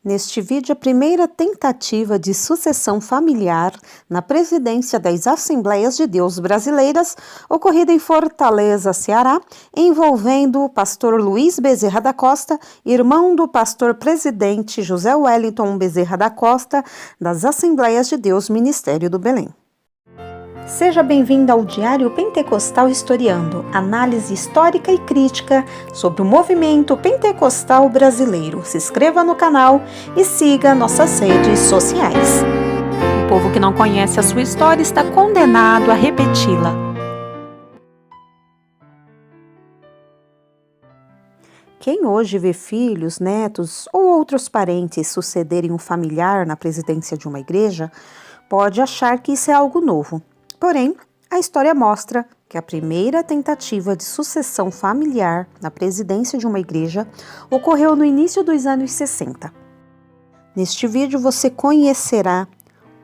Neste vídeo, a primeira tentativa de sucessão familiar na presidência das Assembleias de Deus Brasileiras, ocorrida em Fortaleza, Ceará, envolvendo o pastor Luiz Bezerra da Costa, irmão do pastor presidente José Wellington Bezerra da Costa, das Assembleias de Deus Ministério do Belém. Seja bem-vindo ao Diário Pentecostal Historiando, análise histórica e crítica sobre o movimento pentecostal brasileiro. Se inscreva no canal e siga nossas redes sociais. O povo que não conhece a sua história está condenado a repeti-la. Quem hoje vê filhos, netos ou outros parentes sucederem um familiar na presidência de uma igreja, pode achar que isso é algo novo. Porém, a história mostra que a primeira tentativa de sucessão familiar na presidência de uma igreja ocorreu no início dos anos 60. Neste vídeo você conhecerá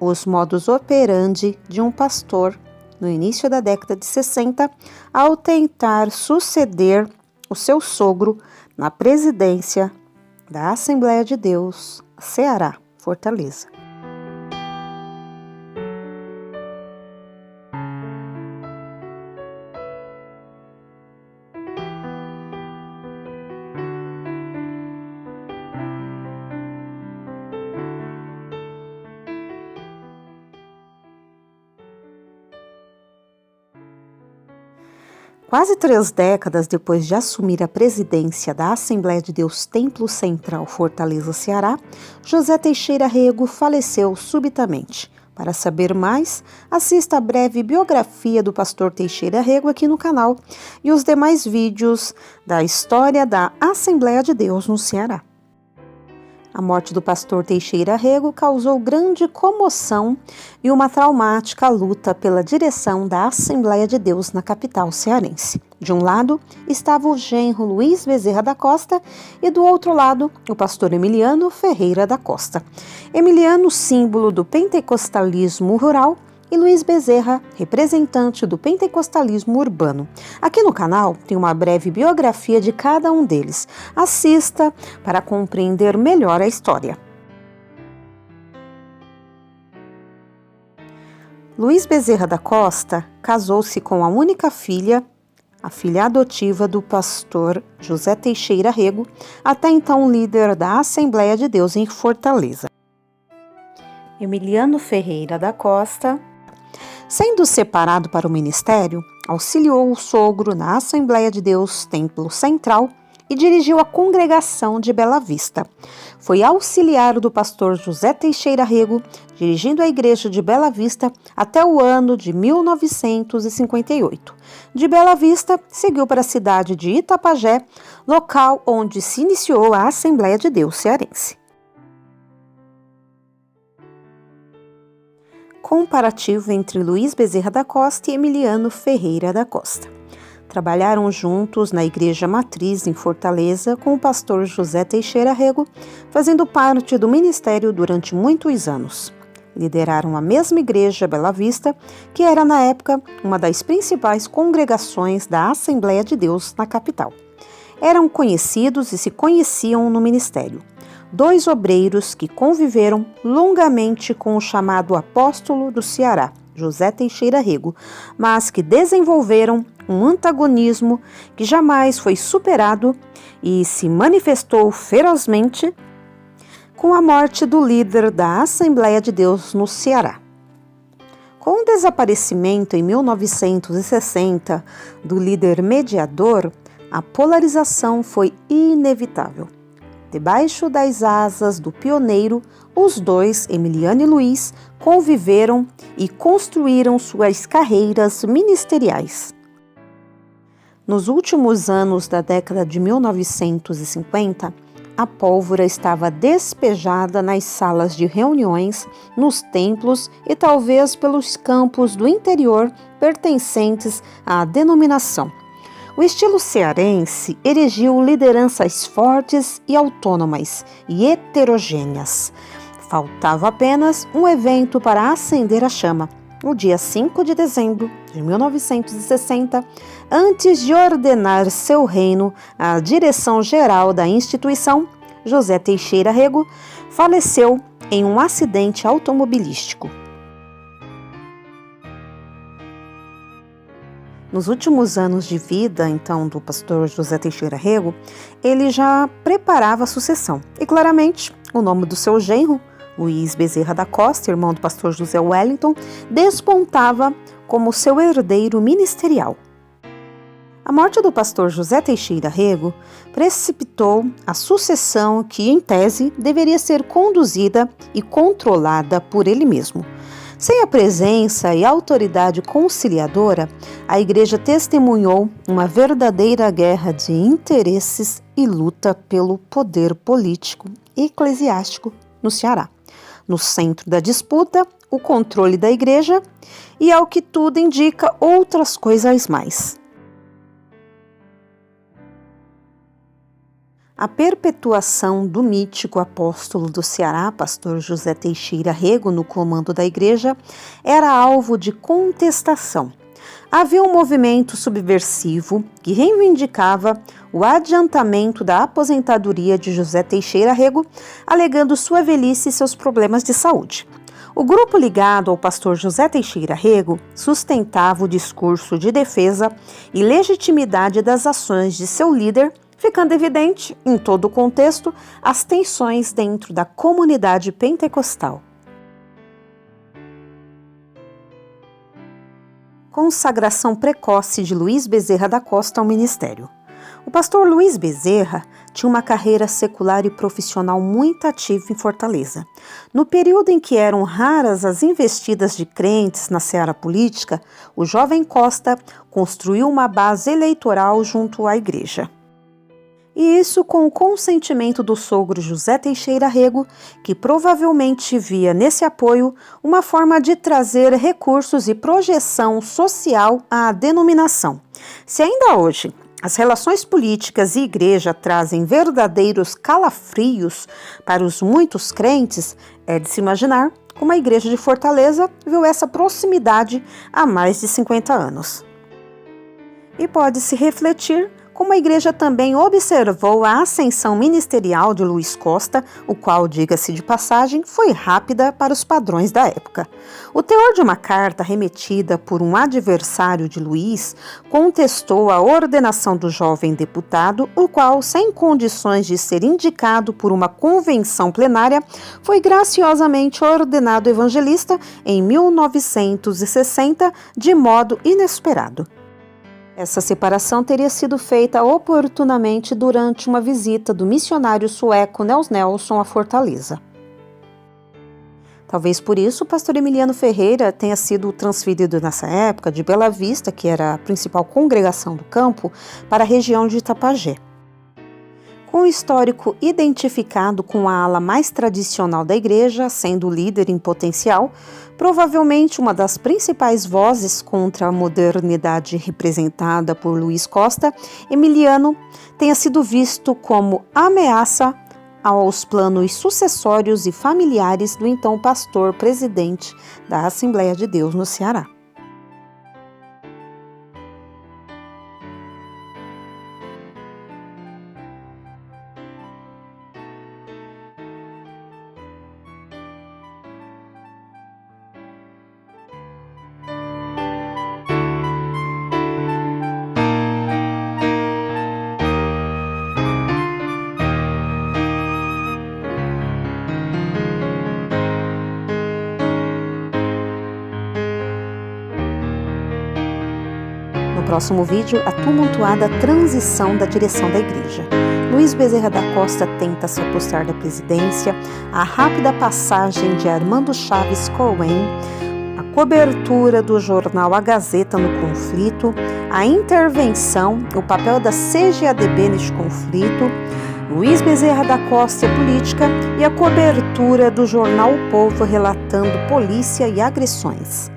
os modus operandi de um pastor no início da década de 60 ao tentar suceder o seu sogro na presidência da Assembleia de Deus, Ceará, Fortaleza. Quase 3 décadas depois de assumir a presidência da Assembleia de Deus Templo Central Fortaleza, Ceará, José Teixeira Rego faleceu subitamente. Para saber mais, assista a breve biografia do pastor Teixeira Rego aqui no canal e os demais vídeos da história da Assembleia de Deus no Ceará. A morte do pastor Teixeira Rego causou grande comoção e uma traumática luta pela direção da Assembleia de Deus na capital cearense. De um lado estava o genro Luiz Bezerra da Costa e do outro lado o pastor Emiliano Ferreira da Costa. Emiliano, símbolo do pentecostalismo rural, e Luiz Bezerra, representante do pentecostalismo urbano. Aqui no canal tem uma breve biografia de cada um deles. Assista para compreender melhor a história. Luiz Bezerra da Costa casou-se com a única filha, a filha adotiva do pastor José Teixeira Rego, até então líder da Assembleia de Deus em Fortaleza. Emiliano Ferreira da Costa, sendo separado para o ministério, auxiliou o sogro na Assembleia de Deus Templo Central e dirigiu a congregação de Bela Vista. Foi auxiliar do pastor José Teixeira Rego, dirigindo a igreja de Bela Vista até o ano de 1958. De Bela Vista, seguiu para a cidade de Itapajé, local onde se iniciou a Assembleia de Deus cearense. Comparativo entre Luiz Bezerra da Costa e Emiliano Ferreira da Costa. Trabalharam juntos na Igreja Matriz em Fortaleza com o pastor José Teixeira Rego, fazendo parte do ministério durante muitos anos. Lideraram a mesma igreja Bela Vista, que era na época uma das principais congregações da Assembleia de Deus na capital. Eram conhecidos e se conheciam no ministério. 2 obreiros que conviveram longamente com o chamado apóstolo do Ceará, José Teixeira Rego, mas que desenvolveram um antagonismo que jamais foi superado e se manifestou ferozmente com a morte do líder da Assembleia de Deus no Ceará. Com o desaparecimento em 1960 do líder mediador, a polarização foi inevitável. Debaixo das asas do pioneiro, os dois, Emiliano e Luiz, conviveram e construíram suas carreiras ministeriais. Nos últimos anos da década de 1950, a pólvora estava despejada nas salas de reuniões, nos templos e talvez pelos campos do interior pertencentes à denominação. O estilo cearense erigiu lideranças fortes e autônomas e heterogêneas. Faltava apenas um evento para acender a chama. No dia 5 de dezembro de 1960, antes de ordenar seu reino à direção geral da instituição, José Teixeira Rego, faleceu em um acidente automobilístico. Nos últimos anos de vida, então, do pastor José Teixeira Rego, ele já preparava a sucessão. E, claramente, o nome do seu genro, Luiz Bezerra da Costa, irmão do pastor José Wellington, despontava como seu herdeiro ministerial. A morte do pastor José Teixeira Rego precipitou a sucessão que, em tese, deveria ser conduzida e controlada por ele mesmo. Sem a presença e autoridade conciliadora, a Igreja testemunhou uma verdadeira guerra de interesses e luta pelo poder político e eclesiástico no Ceará. No centro da disputa, o controle da Igreja e, ao que tudo indica, outras coisas mais. A perpetuação do mítico apóstolo do Ceará, pastor José Teixeira Rego, no comando da igreja, era alvo de contestação. Havia um movimento subversivo que reivindicava o adiantamento da aposentadoria de José Teixeira Rego, alegando sua velhice e seus problemas de saúde. O grupo ligado ao pastor José Teixeira Rego sustentava o discurso de defesa e legitimidade das ações de seu líder, ficando evidente, em todo o contexto, as tensões dentro da comunidade pentecostal. Consagração precoce de Luiz Bezerra da Costa ao ministério. O pastor Luiz Bezerra tinha uma carreira secular e profissional muito ativa em Fortaleza. No período em que eram raras as investidas de crentes na seara política, o jovem Costa construiu uma base eleitoral junto à igreja. E isso com o consentimento do sogro José Teixeira Rego, que provavelmente via nesse apoio uma forma de trazer recursos e projeção social à denominação. Se ainda hoje as relações políticas e igreja trazem verdadeiros calafrios para os muitos crentes, é de se imaginar como a igreja de Fortaleza viu essa proximidade há mais de 50 anos. E pode-se refletir como a igreja também observou a ascensão ministerial de Luiz Costa, o qual, diga-se de passagem, foi rápida para os padrões da época. O teor de uma carta remetida por um adversário de Luiz contestou a ordenação do jovem deputado, o qual, sem condições de ser indicado por uma convenção plenária, foi graciosamente ordenado evangelista em 1960 de modo inesperado. Essa separação teria sido feita oportunamente durante uma visita do missionário sueco Nels Nelson à Fortaleza. Talvez por isso o pastor Emiliano Ferreira tenha sido transferido nessa época de Bela Vista, que era a principal congregação do campo, para a região de Itapajé. Com o histórico identificado com a ala mais tradicional da igreja, sendo o líder em potencial, provavelmente uma das principais vozes contra a modernidade representada por Luiz Costa, Emiliano tenha sido visto como ameaça aos planos sucessórios e familiares do então pastor presidente da Assembleia de Deus no Ceará. No próximo vídeo, a tumultuada transição da direção da igreja. Luiz Bezerra da Costa tenta se apossar da presidência, a rápida passagem de Armando Chaves Cohen, a cobertura do jornal A Gazeta no conflito, a intervenção, o papel da CGADB neste conflito, Luiz Bezerra da Costa e a política e a cobertura do jornal O Povo relatando polícia e agressões.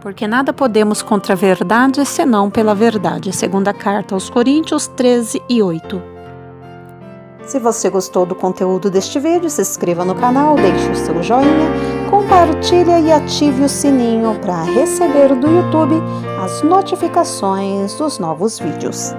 Porque nada podemos contra a verdade, senão pela verdade. Segunda carta aos Coríntios 13:8. Se você gostou do conteúdo deste vídeo, se inscreva no canal, deixe o seu joinha, compartilhe e ative o sininho para receber do YouTube as notificações dos novos vídeos.